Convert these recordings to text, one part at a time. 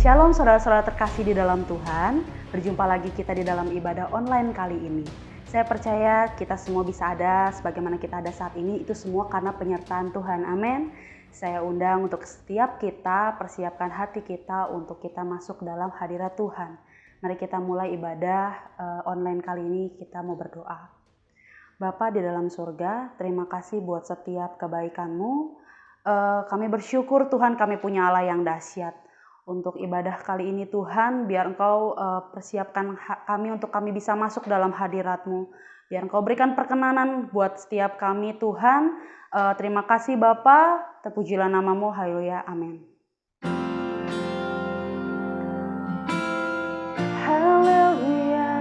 Shalom saudara-saudara terkasih di dalam Tuhan, berjumpa lagi kita di dalam ibadah online kali ini. Saya percaya kita semua bisa ada sebagaimana kita ada saat ini, itu semua karena penyertaan Tuhan, amin. Saya undang untuk setiap kita, persiapkan hati kita untuk kita masuk dalam hadirat Tuhan. Mari kita mulai ibadah online kali ini, kita mau berdoa. Bapa di dalam surga, terima kasih buat setiap kebaikan-Mu. Kami bersyukur Tuhan, kami punya Allah yang dahsyat. Untuk ibadah kali ini Tuhan, biar Engkau persiapkan kami untuk kami bisa masuk dalam hadirat-Mu. Biar Engkau berikan perkenanan buat setiap kami Tuhan. Terima kasih Bapa, terpujilah nama-Mu, haleluya, amin. Haleluya,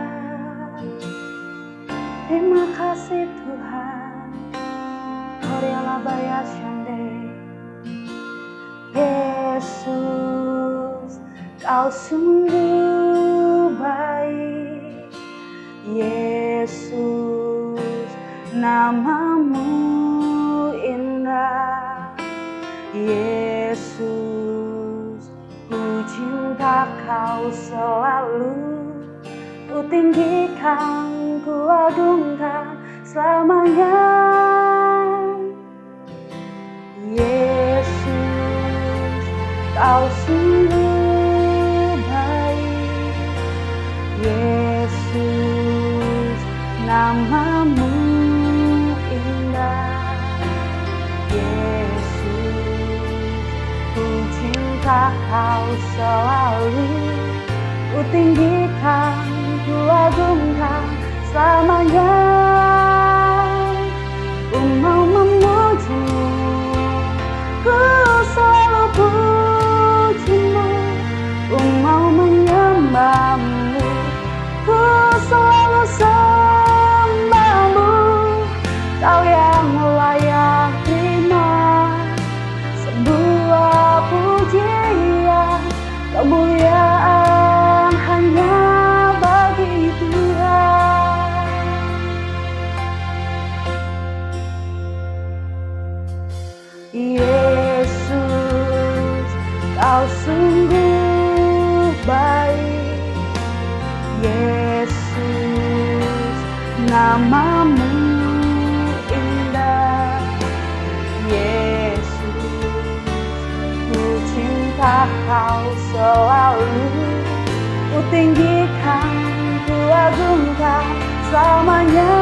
terima kasih Tuhan. Koriala baya shande, Yesus, Kau sungguh baik. Yesus, nama-Mu indah. Yesus, ku cinta Kau selalu. Ku tinggikan, ku agungkan selamanya. Yesus, Kau sungguh baik. Yesus, nama-Mu indah. Yesus, ku cinta Kau selalu. Ku tinggikan, ku agungkan selamanya. Ku mau memuji-Mu, ku selalu puji-Mu. Ku mau menyembah-Mu, ku selalu sembah-Mu. Kau yang layak terima sebuah pujian, kemuliaan hanya bagi Tuhan. Yesus, Kau sungguh baik. Yesus, nama-Mu indah. Yesus, ku cinta Kau selalu. Ku tinggikan, ku agungkan selamanya.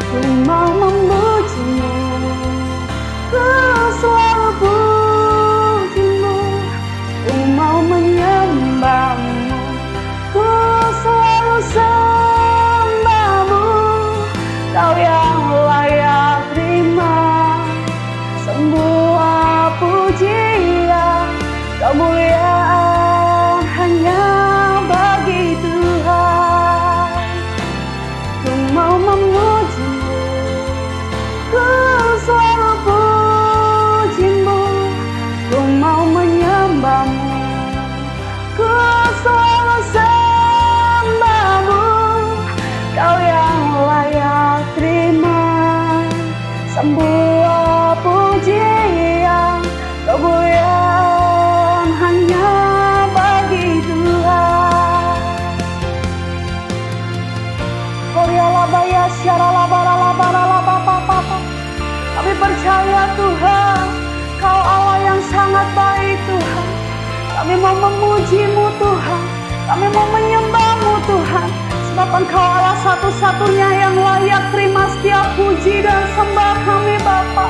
Ku mau memuji-Mu, ku selalu puji-Mu. Ku mau menyembah-Mu, ku selalu sembah-Mu. Kau yang layak terima semua pujian, kemuliaan hanya bagi Tuhan. Ku mau memuji-Mu, ku selalu puji-Mu. Ku mau menyembah-Mu, ku selalu sembah-Mu. Kau yang layak terima semua pujian, kemuliaan hanya bagi Tuhan. Korialabaya syaralabaralabaralabapapapa. Kami percaya Tuhan, Kau Allah yang sangat baik Tuhan. Kami mau memuji-Mu Tuhan, kami mau menyembah-Mu Tuhan, sebab Engkau Allah satu-satunya yang layak terima setiap puji dan sembah kami Bapa.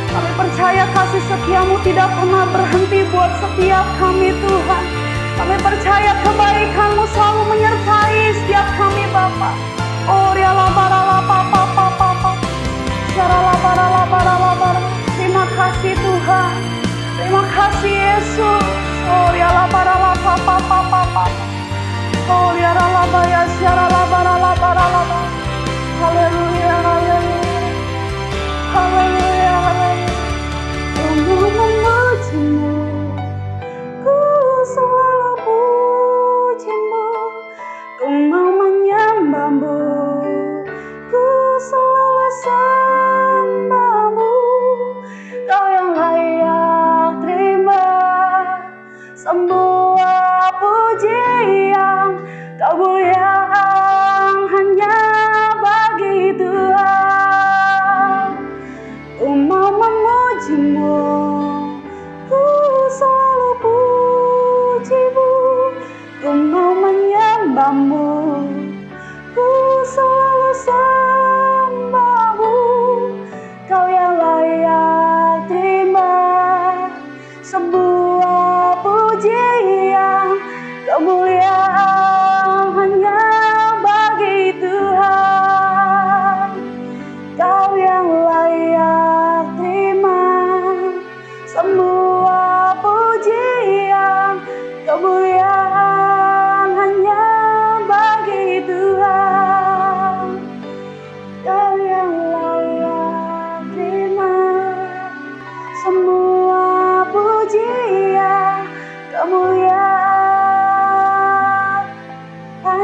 Kami percaya kasih setia-Mu tidak pernah berhenti buat setiap kami Tuhan. Kami percaya kebaikan-Mu selalu menyertai setiap kami Bapa. Terima kasih Tuhan, terima kasih Yesus. Haleluya, haleluya, haleluya, haleluya. Ku mau memuji-Mu, ku selalu puji-Mu. Ku mau menyembah-Mu, ku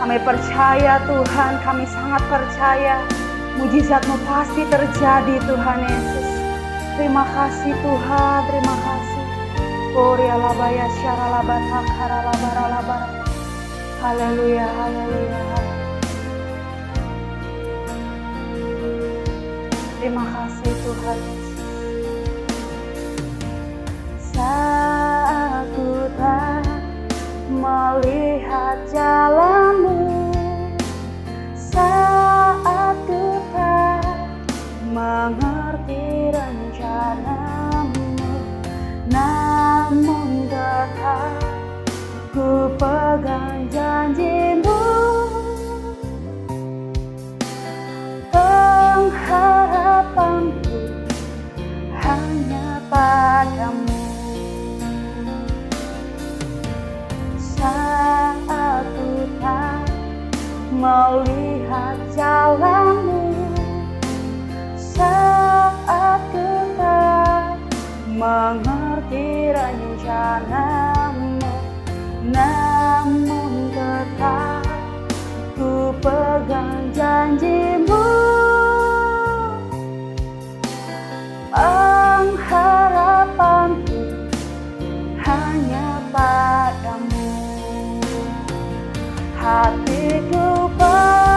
Kami percaya Tuhan, kami sangat percaya mujizat-Mu pasti terjadi Tuhan Yesus. Terima kasih Tuhan, terima kasih. Gloria labaya syara labata kara labara labara. Haleluya, haleluya. Terima kasih Tuhan Yesus. Saat ku tak melihat jalan-Mu, saat ku tak mengerti rencana-Mu, namun tetap ku pegang janji-Mu. Pengharapanku hanya padamu. Saat ku tak melihat jalan-Mu, saat ku tak mengerti rencana-Mu, namun tetap ku pegang janji-Mu. Pengharapanku hanya padamu. Hatiku percaya,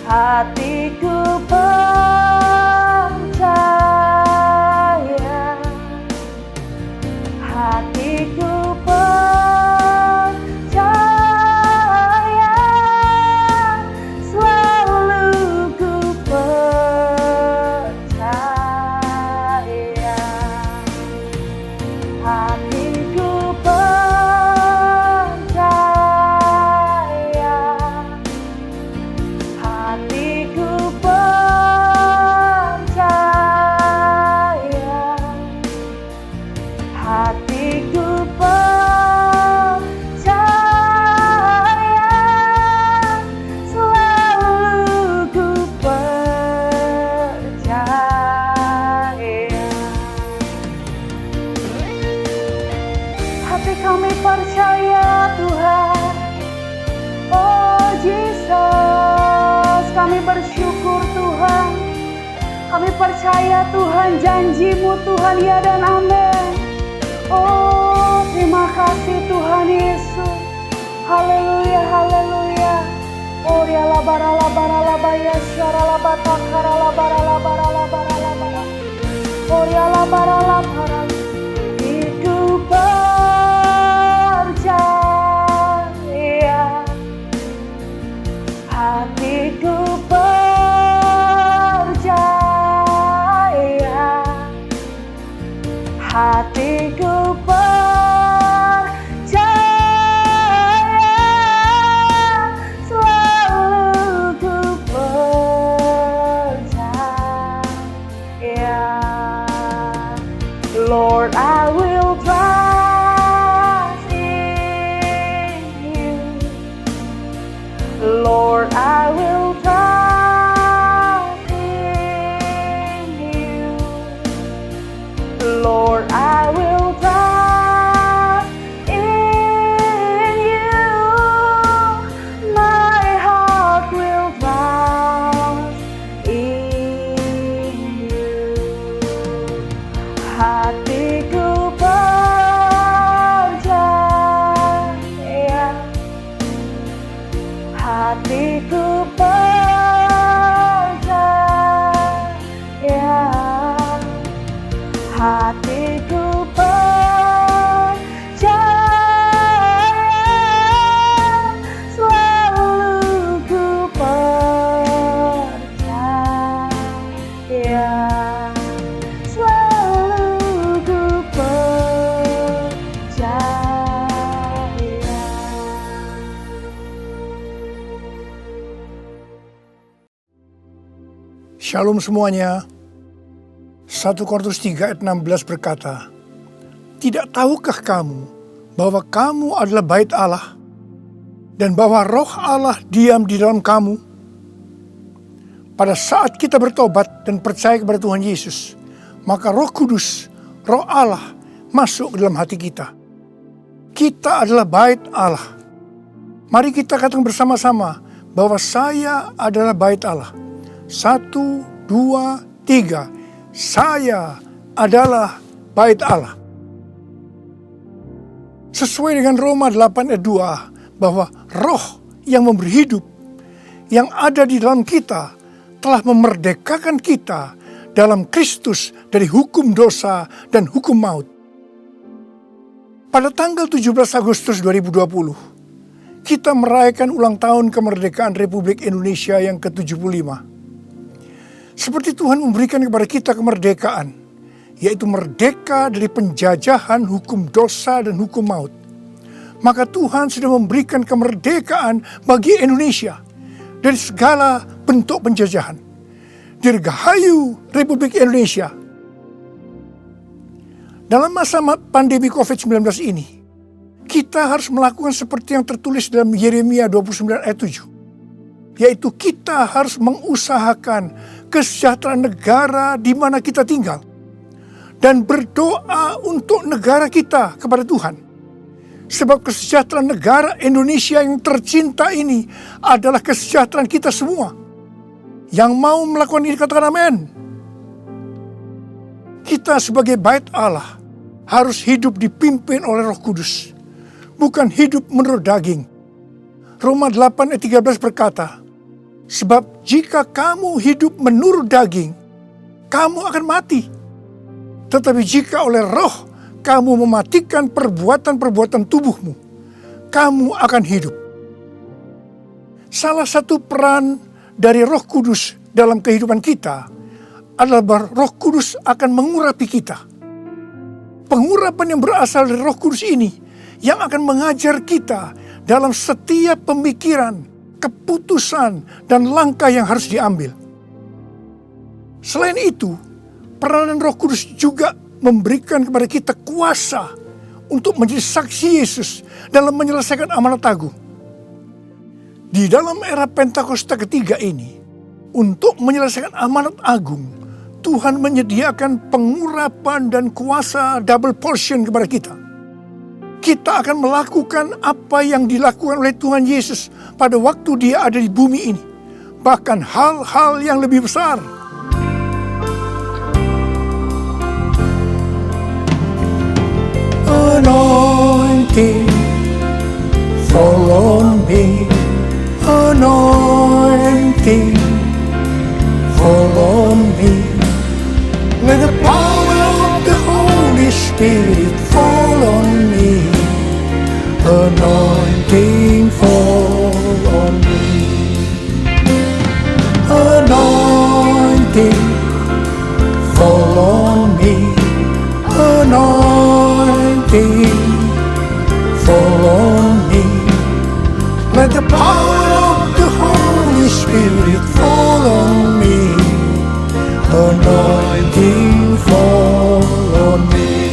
hatiku percaya, hatiku percaya, selalu ku percaya. Hatiku percaya, hatiku percaya, hatiku percaya, selalu ku percaya. Hati kami percaya Tuhan. Oh Jesus, kami bersyukur Tuhan. Kami percaya Tuhan, janji-Mu Tuhan ya dan amin. Oh terima kasih Tuhan Yesus. Haleluya, haleluya. Oh ya labara labara labaya syara labata kara labara labara labara labara. Oh ya labara labara. Hidup percaya, hatiku percaya, hatiku percaya, selalu ku percaya. Lord, I will trust in You. Lord, I will trust in You. Lord, I will trust in You. My heart will trust in You. Hatiku percaya, hatiku percaya, hatiku percaya, selalu ku percaya, selalu ku percaya. Shalom semuanya. 1 Korintus 3 ayat 16 berkata, "Tidak tahukah kamu bahwa kamu adalah bait Allah dan bahwa roh Allah diam di dalam kamu?" Pada saat kita bertobat dan percaya kepada Tuhan Yesus, maka Roh Kudus, Roh Allah masuk ke dalam hati kita. kita adalah bait Allah. Mari kita katakan bersama-sama bahwa saya adalah bait Allah. 1, 2, 3. Saya adalah bait Allah. Sesuai dengan Roma 8 ayat 2, bahwa roh yang memberi hidup, yang ada di dalam kita, telah memerdekakan kita dalam Kristus dari hukum dosa dan hukum maut. Pada tanggal 17 Agustus 2020, kita merayakan ulang tahun kemerdekaan Republik Indonesia yang ke-75. Seperti Tuhan memberikan kepada kita kemerdekaan, yaitu merdeka dari penjajahan hukum dosa dan hukum maut. Maka Tuhan sudah memberikan kemerdekaan bagi Indonesia dari segala bentuk penjajahan. Dirgahayu Republik Indonesia. Dalam masa pandemi COVID-19 ini, kita harus melakukan seperti yang tertulis dalam Yeremia 29 ayat 7. Yaitu kita harus mengusahakan kesejahteraan negara di mana kita tinggal. Dan berdoa untuk negara kita kepada Tuhan. Sebab kesejahteraan negara Indonesia yang tercinta ini adalah kesejahteraan kita semua. Yang mau melakukan ini katakan amin. Kita sebagai bait Allah harus hidup dipimpin oleh Roh Kudus. Bukan hidup menurut daging. Roma 8 ayat 13 berkata, sebab jika kamu hidup menurut daging, kamu akan mati. Tetapi jika oleh roh kamu mematikan perbuatan-perbuatan tubuhmu, kamu akan hidup. Salah satu peran dari Roh Kudus dalam kehidupan kita adalah bahwa Roh Kudus akan mengurapi kita. Pengurapan yang berasal dari Roh Kudus ini yang akan mengajar kita dalam setiap pemikiran, keputusan, dan langkah yang harus diambil. Selain itu, peranan Roh Kudus juga memberikan kepada kita kuasa untuk menjadi saksi Yesus dalam menyelesaikan amanat agung. Di dalam era Pentakosta ketiga ini, untuk menyelesaikan amanat agung, Tuhan menyediakan pengurapan dan kuasa double portion kepada kita. Kita akan melakukan apa yang dilakukan oleh Tuhan Yesus pada waktu Dia ada di bumi ini. Bahkan hal-hal yang lebih besar. Anointing fall on me. Anointing fall on me. Let the power of the Holy Spirit fall on me. Anointing fall on me. Anointing fall on me. Anointing fall on me. Let the power of the Holy Spirit fall on me. Anointing fall on me.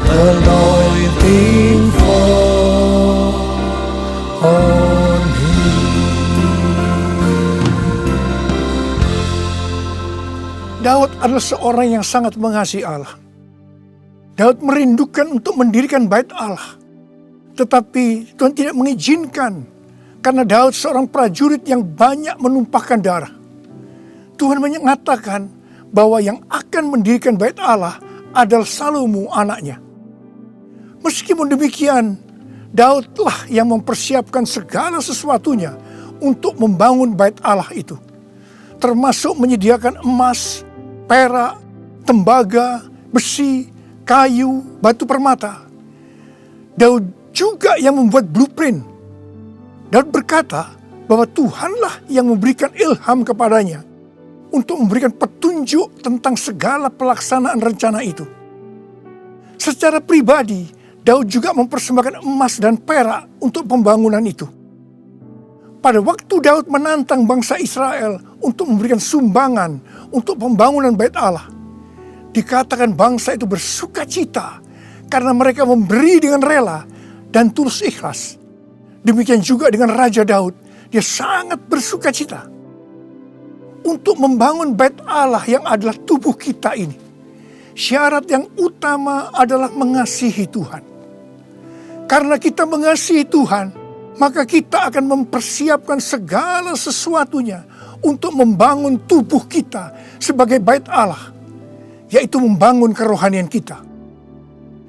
Anointing fall on me. Daud adalah seorang yang sangat mengasihi Allah. Daud merindukan untuk mendirikan bait Allah. Tetapi Tuhan tidak mengizinkan karena Daud seorang prajurit yang banyak menumpahkan darah. Tuhan mengatakan bahwa yang akan mendirikan bait Allah adalah Salomo anaknya. Meskipun demikian, Daudlah yang mempersiapkan segala sesuatunya untuk membangun bait Allah itu. Termasuk menyediakan emas, perak, tembaga, besi, kayu, batu permata. Daud juga yang membuat blueprint. Daud berkata bahwa Tuhanlah yang memberikan ilham kepadanya untuk memberikan petunjuk tentang segala pelaksanaan rencana itu. Secara pribadi, Daud juga mempersembahkan emas dan perak untuk pembangunan itu. Pada waktu Daud menantang bangsa Israel untuk memberikan sumbangan untuk pembangunan bait Allah, dikatakan bangsa itu bersuka cita karena mereka memberi dengan rela dan tulus ikhlas. Demikian juga dengan Raja Daud, dia sangat bersuka cita untuk membangun bait Allah yang adalah tubuh kita ini. Syarat yang utama adalah mengasihi Tuhan. Karena kita mengasihi Tuhan, maka kita akan mempersiapkan segala sesuatunya untuk membangun tubuh kita sebagai bait Allah, yaitu membangun kerohanian kita.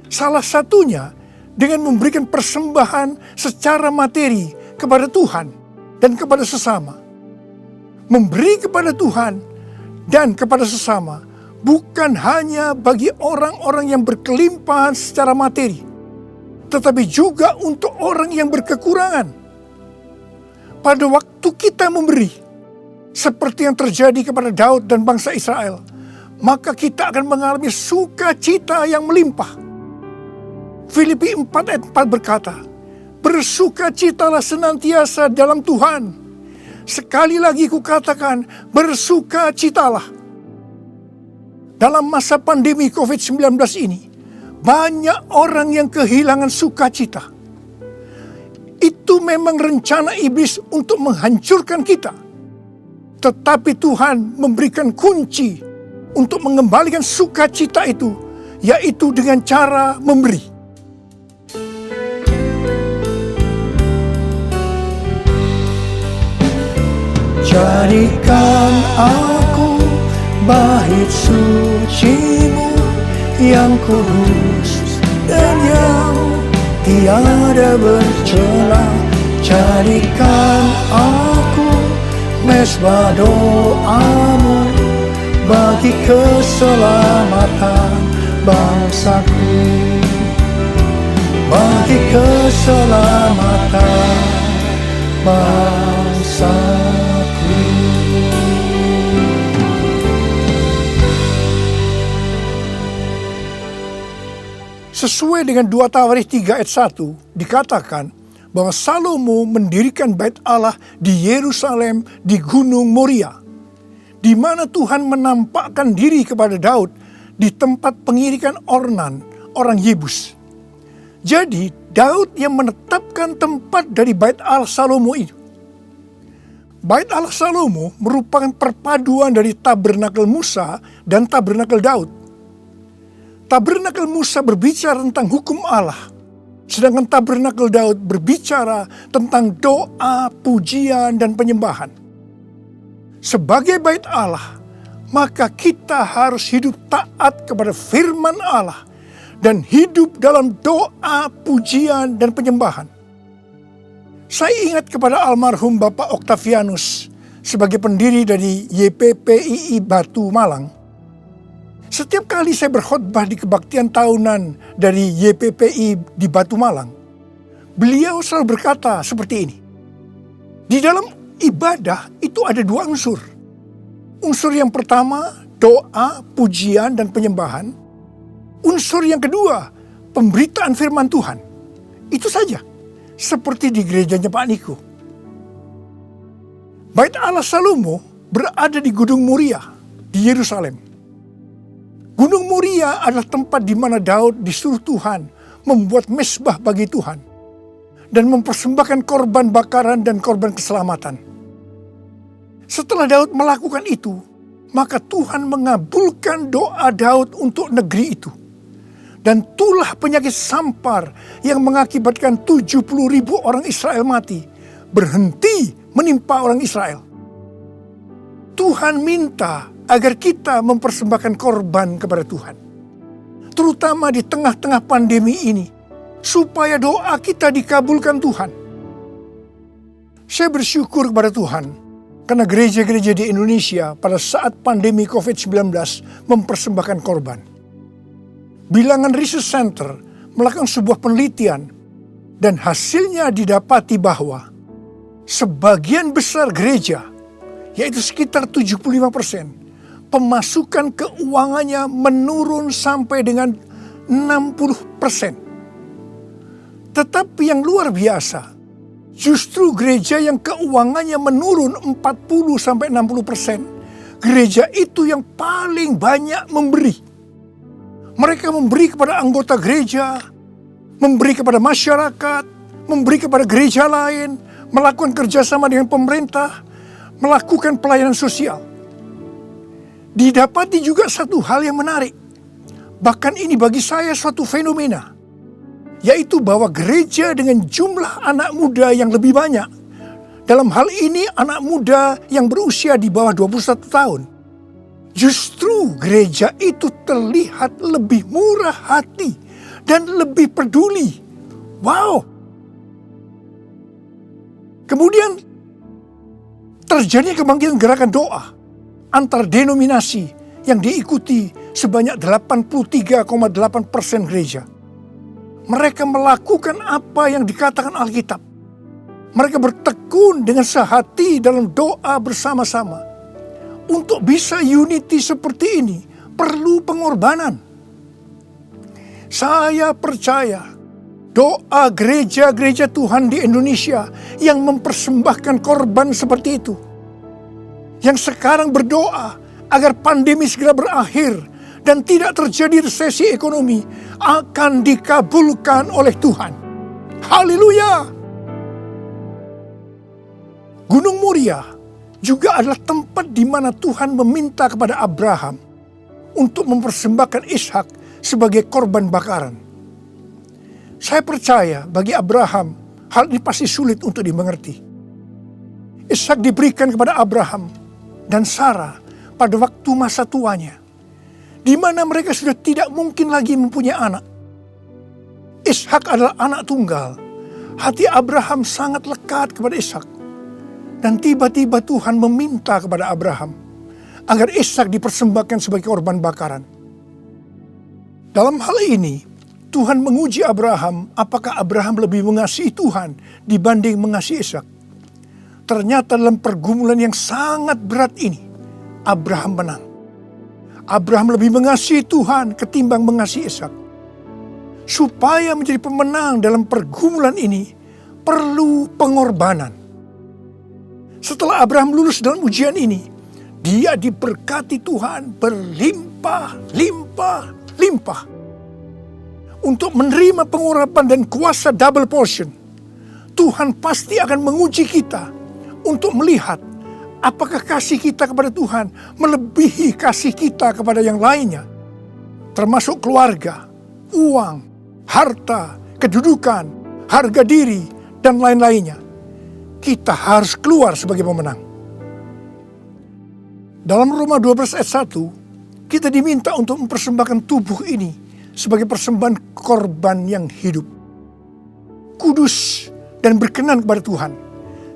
Salah satunya dengan memberikan persembahan secara materi kepada Tuhan dan kepada sesama. Memberi kepada Tuhan dan kepada sesama bukan hanya bagi orang-orang yang berkelimpahan secara materi, tetapi juga untuk orang yang berkekurangan. Pada waktu kita memberi, seperti yang terjadi kepada Daud dan bangsa Israel, maka kita akan mengalami sukacita yang melimpah. Filipi 4 ayat 4 berkata, bersukacitalah senantiasa dalam Tuhan. Sekali lagi kukatakan, bersukacitalah. Dalam masa pandemi COVID-19 ini, banyak orang yang kehilangan sukacita. Itu memang rencana iblis untuk menghancurkan kita. Tetapi Tuhan memberikan kunci untuk mengembalikan sukacita itu, yaitu dengan cara memberi. Jadikan aku bait suci-Mu yang kudus dan yang tiada bercela. Jadikan aku mezbah doa-Mu bagi keselamatan bangsaku, bagi keselamatan bangsaku. Sesuai dengan 2 Tawarikh 3 ayat 1 dikatakan bahwa Salomo mendirikan bait Allah di Yerusalem di Gunung Moria, di mana Tuhan menampakkan diri kepada Daud di tempat pengirikan Ornan, orang Yebus. Jadi Daud yang menetapkan tempat dari bait Allah Salomo itu. Bait Allah Salomo merupakan perpaduan dari tabernakel Musa dan tabernakel Daud. Tabernakel Musa berbicara tentang hukum Allah, sedangkan tabernakel Daud berbicara tentang doa, pujian, dan penyembahan. Sebagai bait Allah, maka kita harus hidup taat kepada firman Allah dan hidup dalam doa, pujian, dan penyembahan. Saya ingat kepada almarhum Bapak Octavianus sebagai pendiri dari YPPII Batu Malang. Setiap kali saya berkhotbah di kebaktian tahunan dari YPPI di Batu Malang, beliau selalu berkata seperti ini. Di dalam ibadah itu ada 2 unsur. Unsur yang pertama, doa, pujian, dan penyembahan. Unsur yang kedua, pemberitaan firman Tuhan. Itu saja, seperti di gerejanya Pak Niko. Bait Allah Salomo berada di Gunung Moria di Yerusalem. Gunung Moria adalah tempat di mana Daud disuruh Tuhan membuat mezbah bagi Tuhan dan mempersembahkan korban bakaran dan korban keselamatan. Setelah Daud melakukan itu, maka Tuhan mengabulkan doa Daud untuk negeri itu. Dan tulah penyakit sampar yang mengakibatkan 70.000 orang Israel mati berhenti menimpa orang Israel. Tuhan minta agar kita mempersembahkan korban kepada Tuhan, terutama di tengah-tengah pandemi ini, supaya doa kita dikabulkan Tuhan. Saya bersyukur kepada Tuhan, karena gereja-gereja di Indonesia pada saat pandemi COVID-19 mempersembahkan korban. Bilangan Research Center melakukan sebuah penelitian, dan hasilnya didapati bahwa sebagian besar gereja, yaitu sekitar 75%, pemasukan keuangannya menurun sampai dengan 60%. Tetapi yang luar biasa, justru gereja yang keuangannya menurun 40-60%, gereja itu yang paling banyak memberi. Mereka memberi kepada anggota gereja, memberi kepada masyarakat, memberi kepada gereja lain, melakukan kerjasama dengan pemerintah, melakukan pelayanan sosial. Didapati juga satu hal yang menarik. Bahkan ini bagi saya suatu fenomena. yaitu bahwa gereja dengan jumlah anak muda yang lebih banyak, dalam hal ini anak muda yang berusia di bawah 21 tahun, justru gereja itu terlihat lebih murah hati dan lebih peduli. Wow! Kemudian terjadi kebangkitan gerakan doa antar denominasi yang diikuti sebanyak 83,8% gereja. Mereka melakukan apa yang dikatakan Alkitab. Mereka bertekun dengan sehati dalam doa bersama-sama. Untuk bisa unity seperti ini, perlu pengorbanan. Saya percaya doa gereja-gereja Tuhan di Indonesia yang mempersembahkan korban seperti itu, yang sekarang berdoa agar pandemi segera berakhir dan tidak terjadi resesi ekonomi, akan dikabulkan oleh Tuhan. Haleluya! Gunung Moria juga adalah tempat di mana Tuhan meminta kepada Abraham untuk mempersembahkan Ishak sebagai korban bakaran. Saya percaya bagi Abraham hal ini pasti sulit untuk dimengerti. Ishak diberikan kepada Abraham dan Sarah pada waktu masa tuanya, di mana mereka sudah tidak mungkin lagi mempunyai anak. Ishak adalah anak tunggal. Hati Abraham sangat lekat kepada Ishak. Dan tiba-tiba Tuhan meminta kepada Abraham agar Ishak dipersembahkan sebagai korban bakaran. Dalam hal ini, Tuhan menguji Abraham apakah Abraham lebih mengasihi Tuhan dibanding mengasihi Ishak. Ternyata dalam pergumulan yang sangat berat ini, Abraham menang. Abraham lebih mengasihi Tuhan ketimbang mengasihi Ishak. Supaya menjadi pemenang dalam pergumulan ini, perlu pengorbanan. Setelah Abraham lulus dalam ujian ini, dia diberkati Tuhan berlimpah-limpah. Untuk menerima pengurapan dan kuasa double portion, Tuhan pasti akan menguji kita untuk melihat apakah kasih kita kepada Tuhan melebihi kasih kita kepada yang lainnya, termasuk keluarga, uang, harta, kedudukan, harga diri, dan lain-lainnya. Kita harus keluar sebagai pemenang. Dalam Roma 12 ayat 1, kita diminta untuk mempersembahkan tubuh ini sebagai persembahan korban yang hidup, kudus dan berkenan kepada Tuhan.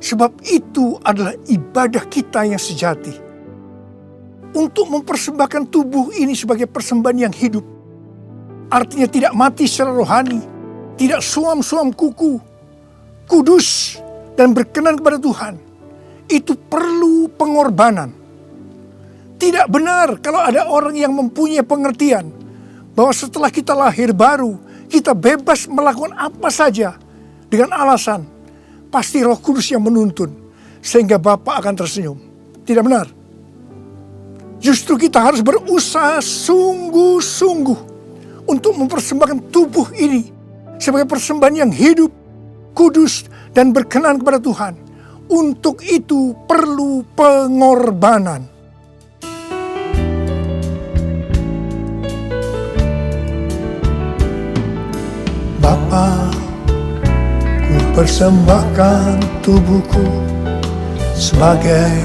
Sebab itu adalah ibadah kita yang sejati. Untuk mempersembahkan tubuh ini sebagai persembahan yang hidup, artinya tidak mati secara rohani, tidak suam-suam kuku, kudus dan berkenan kepada Tuhan. Itu perlu pengorbanan. Tidak benar kalau ada orang yang mempunyai pengertian bahwa setelah kita lahir baru, kita bebas melakukan apa saja dengan alasan pasti Roh Kudus yang menuntun sehingga Bapa akan tersenyum. Tidak benar. Justru kita harus berusaha sungguh-sungguh untuk mempersembahkan tubuh ini sebagai persembahan yang hidup, kudus, dan berkenan kepada Tuhan. Untuk itu perlu pengorbanan. Bapa, ku persembahkan tubuhku sebagai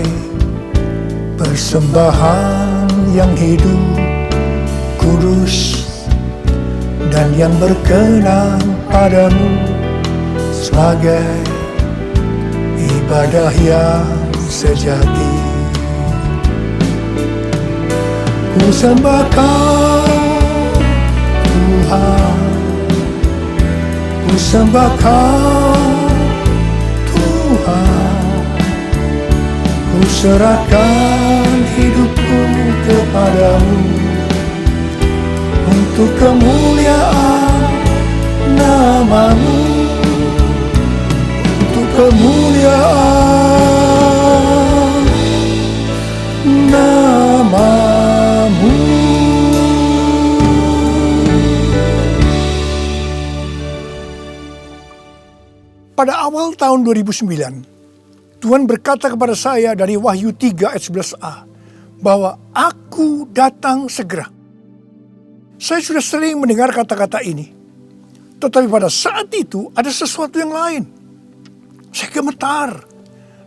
persembahan yang hidup, kudus, dan yang berkenan padamu, sebagai ibadah yang sejati. Ku sembahkan Tuhan, ku sembahkan Tuhan, ku serahkan hidupku kepadamu untuk kemuliaan nama-Mu, untuk kemuliaan nama-Mu. Pada awal tahun 2009, Tuhan berkata kepada saya dari Wahyu 3 ayat 11a, bahwa Aku datang segera. Saya sudah sering mendengar kata-kata ini. Tetapi pada saat itu ada sesuatu yang lain. Saya gemetar.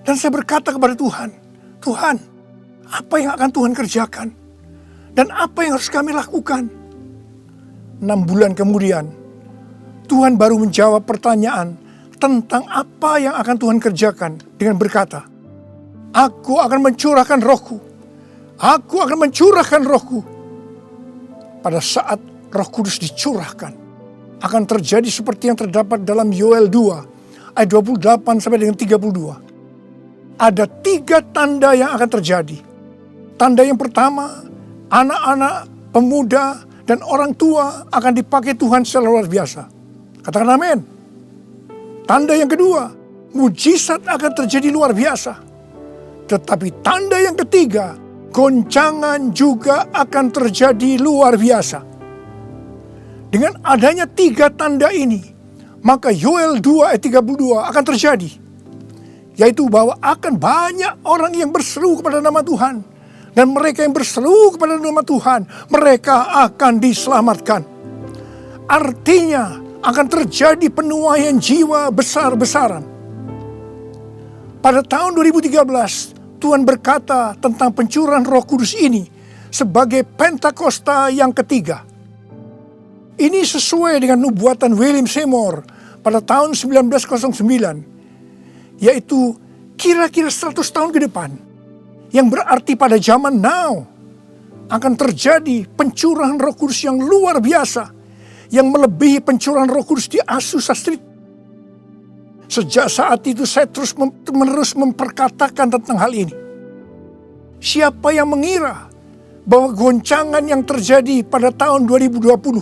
Dan saya berkata kepada Tuhan, Tuhan, apa yang akan Tuhan kerjakan? Dan apa yang harus kami lakukan? 6 bulan kemudian, Tuhan baru menjawab pertanyaan tentang apa yang akan Tuhan kerjakan dengan berkata, Aku akan mencurahkan rohku. Aku akan mencurahkan rohku. Pada saat Roh Kudus dicurahkan, akan terjadi seperti yang terdapat dalam Yoel 2, ayat 28 sampai dengan 32. Ada 3 tanda yang akan terjadi. Tanda yang pertama, anak-anak, pemuda, dan orang tua akan dipakai Tuhan secara luar biasa. Katakan amin. Tanda yang kedua, mujizat akan terjadi luar biasa. Tetapi tanda yang ketiga, goncangan juga akan terjadi luar biasa. Dengan adanya 3 tanda ini, maka Yoel 2 ayat 32 akan terjadi. Yaitu bahwa akan banyak orang yang berseru kepada nama Tuhan. Dan mereka yang berseru kepada nama Tuhan, mereka akan diselamatkan. Artinya akan terjadi penuaian jiwa besar-besaran. Pada tahun 2013, Tuhan berkata tentang pencurahan Roh Kudus ini sebagai Pentakosta yang ketiga. Ini sesuai dengan nubuatan William Seymour pada tahun 1909, yaitu kira-kira 100 tahun ke depan, yang berarti pada zaman now akan terjadi pencurahan Roh Kudus yang luar biasa, yang melebihi pencurahan Roh Kudus di Azusa Street. Sejak saat itu saya terus-menerus memperkatakan tentang hal ini. Siapa yang mengira bahwa goncangan yang terjadi pada tahun 2020,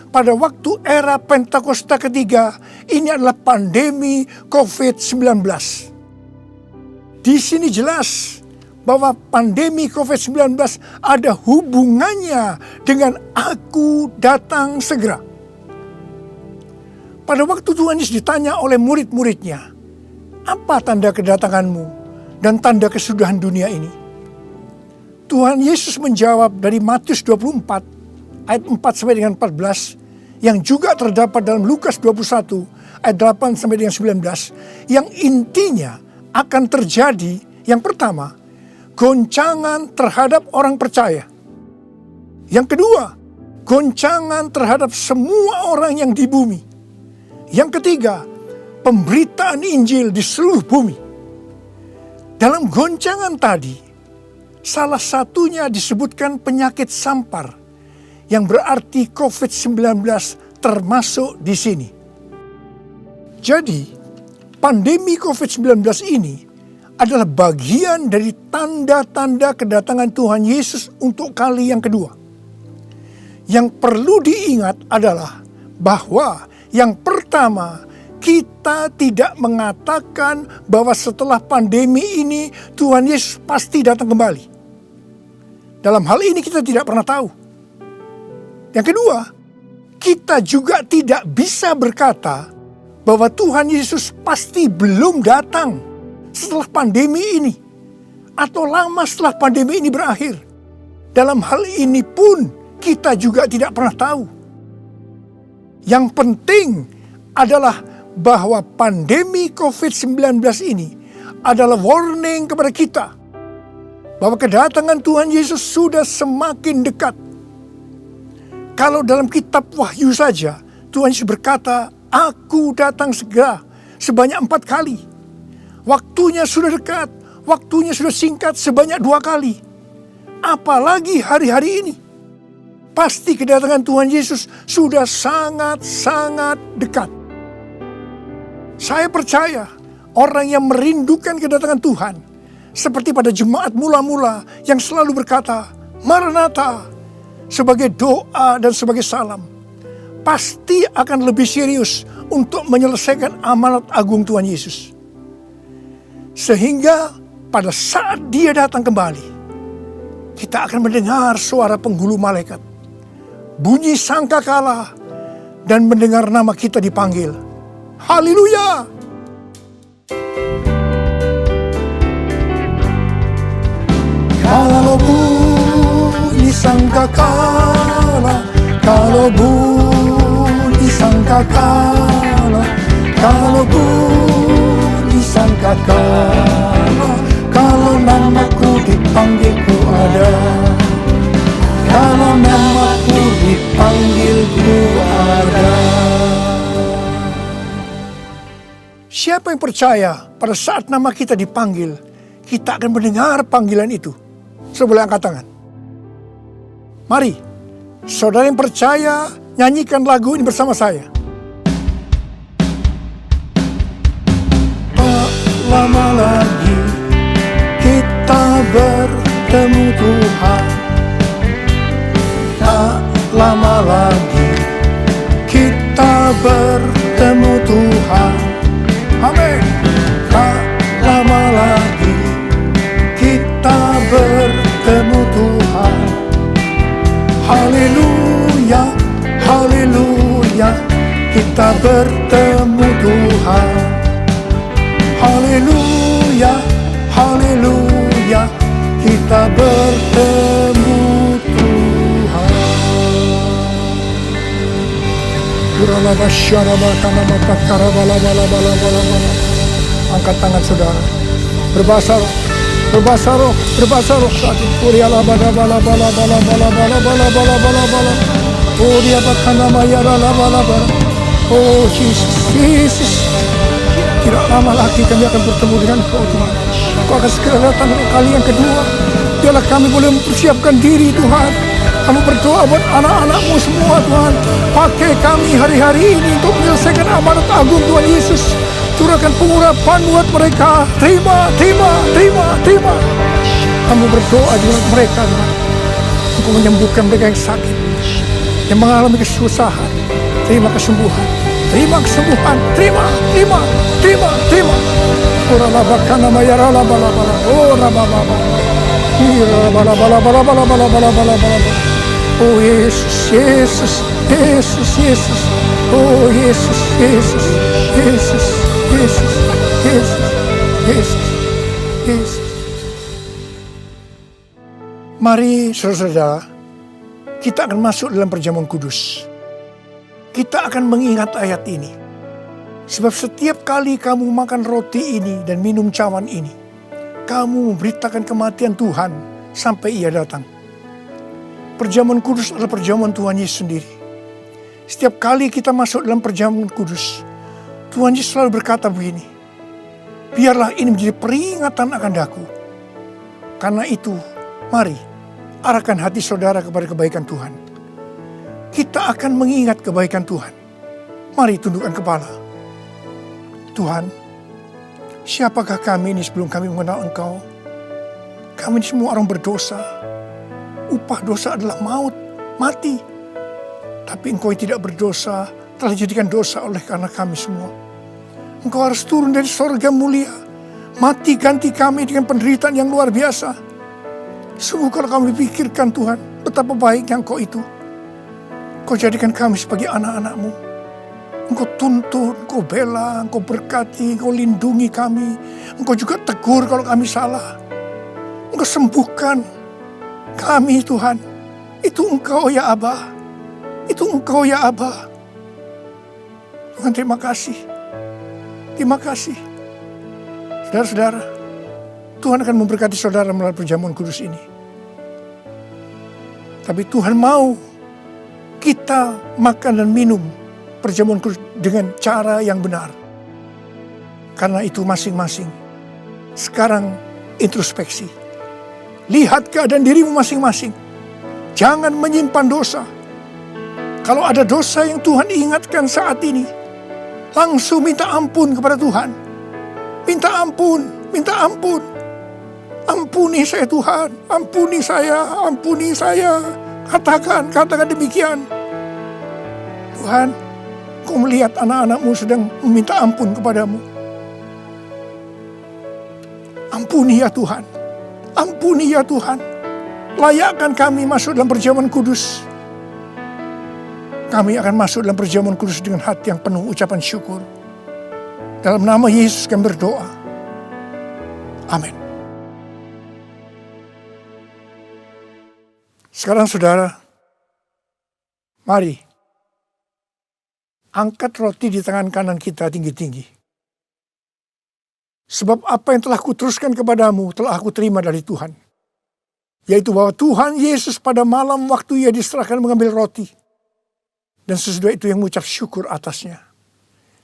pada waktu era Pentakosta ketiga, ini adalah pandemi COVID-19. Di sini jelas bahwa pandemi COVID-19 ada hubungannya dengan aku datang segera. Pada waktu Tuhan Yesus ditanya oleh murid-muridnya, apa tanda kedatanganmu dan tanda kesudahan dunia ini? Tuhan Yesus menjawab dari Matius 24 ayat 4 sampai dengan 14, yang juga terdapat dalam Lukas 21 ayat 8 sampai dengan 19, yang intinya akan terjadi. Yang pertama, goncangan terhadap orang percaya. Yang kedua, goncangan terhadap semua orang yang di bumi. Yang ketiga, pemberitaan Injil di seluruh bumi. Dalam goncangan tadi, salah satunya disebutkan penyakit sampar, yang berarti COVID-19 termasuk di sini. Jadi, pandemi COVID-19 ini adalah bagian dari tanda-tanda kedatangan Tuhan Yesus untuk kali yang kedua. Yang perlu diingat adalah bahwa yang pertama, kita tidak mengatakan bahwa setelah pandemi ini Tuhan Yesus pasti datang kembali. Dalam hal ini kita tidak pernah tahu. Yang kedua, kita juga tidak bisa berkata bahwa Tuhan Yesus pasti belum datang setelah pandemi ini, atau lama setelah pandemi ini berakhir. Dalam hal ini pun kita juga tidak pernah tahu. Yang penting adalah bahwa pandemi COVID-19 ini adalah warning kepada kita bahwa kedatangan Tuhan Yesus sudah semakin dekat. Kalau dalam kitab Wahyu saja, Tuhan Yesus berkata, Aku datang segera, sebanyak 4 kali. Waktunya sudah dekat, waktunya sudah singkat sebanyak 2 kali. Apalagi hari-hari ini. Pasti kedatangan Tuhan Yesus sudah sangat-sangat dekat. Saya percaya orang yang merindukan kedatangan Tuhan, seperti pada jemaat mula-mula yang selalu berkata, Maranatha, sebagai doa dan sebagai salam, pasti akan lebih serius untuk menyelesaikan amanat agung Tuhan Yesus. Sehingga pada saat Dia datang kembali, kita akan mendengar suara penghulu malaikat, bunyi sangkakala, dan mendengar nama kita dipanggil. Haleluya! Kalau bunyi sangkakala, kalau bunyi sangkakala, disangka kalah, kalaupun disangka kalah, kalau namaku dipanggil ku ada, kalau namaku dipanggil ku ada. Siapa yang percaya pada saat nama kita dipanggil, kita akan mendengar panggilan itu? Sebelah angkat tangan. Mari, saudara yang percaya, nyanyikan lagu ini bersama saya. Tak lama lagi kita bertemu Tuhan. Tak lama lagi kita bertemu Tuhan. Amin. Tak lama lagi kita bertemu Tuhan. Haleluya, haleluya, kita bertemu Tuhan. Haleluya, haleluya, kita bertemu Tuhan. Angkat tangan saudara. Berbahasa roh, berbahasa roh, berbahasa roh saat itu. Oh dia bahkan nama ya oh Yesus, Yesus. Tidak lama lagi kami akan bertemu dengan Kau Tuhan. Kau akan segera datang kali yang kedua. Biarlah kami boleh mempersiapkan diri Tuhan. Kami berdoa buat anak-anak-Mu semua Tuhan. Pakai kami hari-hari ini untuk menyelesaikan amanat agung Tuhan Yesus. Curahkan pengurapan buat mereka. Terima, terima, terima, terima. Kami berdoa dengan mereka Tuhan. Engkau menyembuhkan mereka yang sakit, yang mengalami kesusahan. Terima kesembuhan. Terima kesembuhan. Terima, terima, terima, terima. Ora labakan nama ya rala bala bala. Ora bala bala. Ira bala bala bala bala bala bala bala bala. Oh Yesus, Yesus, Yesus, Yesus. Oh Yesus, Yesus, Yesus, Yesus, Yesus, Yesus, Yesus. Mari saudara-saudara, kita akan masuk dalam perjamuan kudus. Kita akan mengingat ayat ini. Sebab setiap kali kamu makan roti ini dan minum cawan ini, kamu memberitakan kematian Tuhan sampai Ia datang. Perjamuan kudus adalah perjamuan Tuhan Yesus sendiri. Setiap kali kita masuk dalam perjamuan kudus, Tuhan Yesus selalu berkata begini, biarlah ini menjadi peringatan akan daku. Karena itu, mari arahkan hati saudara kepada kebaikan Tuhan. Kita akan mengingat kebaikan Tuhan. Mari tundukkan kepala. Tuhan, siapakah kami ini sebelum kami mengenal Engkau? Kami ini semua orang berdosa. Upah dosa adalah maut, mati. Tapi Engkau yang tidak berdosa telah dijadikan dosa oleh karena kami semua. Engkau harus turun dari sorga mulia, mati ganti kami dengan penderitaan yang luar biasa. Sungguh kalau kami pikirkan Tuhan, betapa baiknya Engkau itu. Engkau jadikan kami sebagai anak-anak-Mu. Engkau tuntun, Engkau bela, Engkau berkati, Engkau lindungi kami. Engkau juga tegur kalau kami salah. Engkau sembuhkan kami Tuhan. Itu Engkau ya Abah. Itu Engkau ya Abah. Tuhan terima kasih. Terima kasih. Saudara-saudara, Tuhan akan memberkati saudara melalui perjamuan kudus ini. Tapi Tuhan mau kita makan dan minum perjamuan kudus dengan cara yang benar. Karena itu masing-masing. Sekarang introspeksi. Lihat keadaan dirimu masing-masing. Jangan menyimpan dosa. Kalau ada dosa yang Tuhan ingatkan saat ini, langsung minta ampun kepada Tuhan. Minta ampun, minta ampun. Ampuni saya Tuhan, ampuni saya, ampuni saya. Katakan demikian. Tuhan, Kau melihat anak-anak-Mu sedang meminta ampun kepadamu. Ampuni ya Tuhan, ampuni ya Tuhan. Layakkan kami masuk dalam perjamuan kudus. Kami akan masuk dalam perjamuan kudus dengan hati yang penuh ucapan syukur. Dalam nama Yesus kami berdoa. Amin. Sekarang saudara, mari angkat roti di tangan kanan kita tinggi-tinggi. Sebab apa yang telah kuteruskan kepadamu telah aku terima dari Tuhan. Yaitu bahwa Tuhan Yesus pada malam waktu ia diserahkan mengambil roti. Dan sesudah itu yang mengucap syukur atasnya.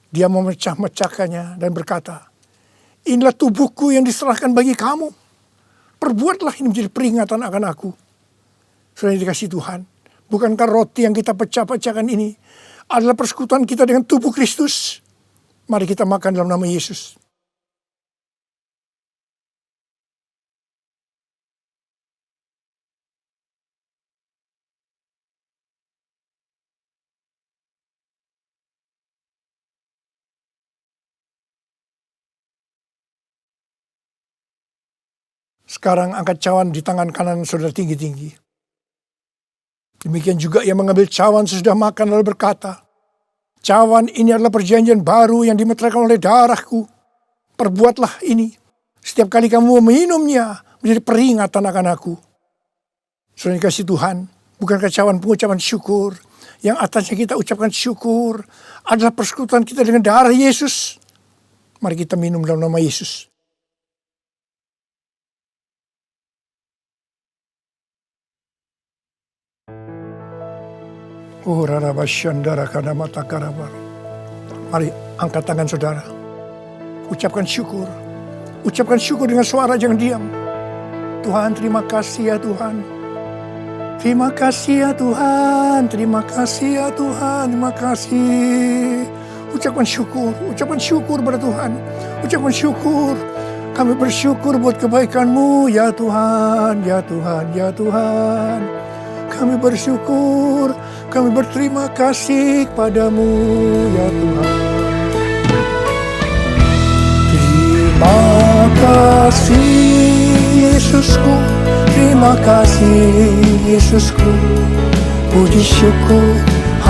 Dia memecah-mecahkannya dan berkata, inilah tubuhku yang diserahkan bagi kamu. Perbuatlah ini menjadi peringatan akan aku. Sudah dikasih Tuhan. Bukankah roti yang kita pecah-pecahkan ini adalah persekutuan kita dengan tubuh Kristus? Mari kita makan dalam nama Yesus. Sekarang angkat cawan di tangan kanan saudara tinggi-tinggi. Demikian juga ia mengambil cawan sesudah makan lalu berkata, cawan ini adalah perjanjian baru yang dimeteraikan oleh darahku. Perbuatlah ini. Setiap kali kamu meminumnya menjadi peringatan akan aku. Saudara dikasih Tuhan, bukankah cawan pengucapan syukur yang atasnya kita ucapkan syukur adalah persekutuan kita dengan darah Yesus? Mari kita minum dalam nama Yesus. Oh, rarabasyandara kadamata karabar. Mari angkat tangan saudara. Ucapkan syukur. Ucapkan syukur dengan suara, jangan diam. Tuhan, terima kasih ya Tuhan. Terima kasih ya Tuhan. Terima kasih ya Tuhan. Terima kasih. Ucapkan syukur pada Tuhan. Ucapkan syukur. Kami bersyukur buat kebaikan-Mu ya Tuhan, ya Tuhan, ya Tuhan. Kami bersyukur, kami berterima kasih kepadamu ya Tuhan. Terima kasih Yesusku, terima kasih Yesusku. Puji syukur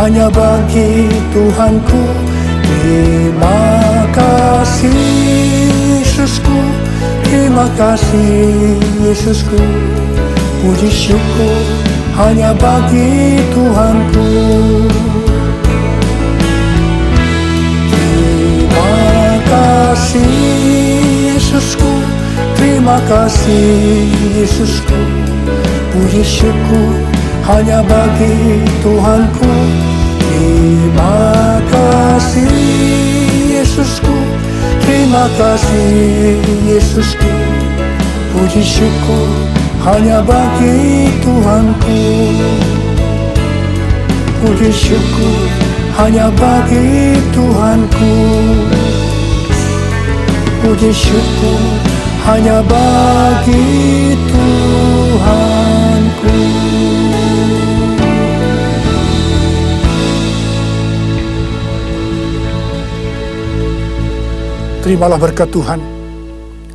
hanya bagi Tuhanku. Terima kasih Yesusku, terima kasih Yesusku. Puji syukur hanya bagi Tuhanku. Terima kasih Yesusku, terima kasih Yesusku. Puji syukur hanya bagi Tuhanku. Terima kasih Yesusku, terima kasih Yesusku. Puji syukur hanya bagi Tuhanku. Puji syukur hanya bagi Tuhanku. Puji syukur hanya bagi Tuhanku. Terimalah berkat Tuhan.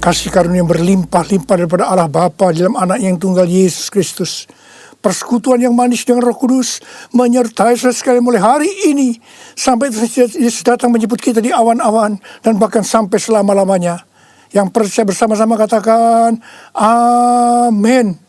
Kasih karunia yang berlimpah-limpah daripada Allah Bapa dalam anak yang tunggal Yesus Kristus. Persekutuan yang manis dengan Roh Kudus menyertai saudara sekalian mulai hari ini sampai Yesus datang menjemput kita di awan-awan dan bahkan sampai selama-lamanya. Yang percaya bersama-sama katakan amin.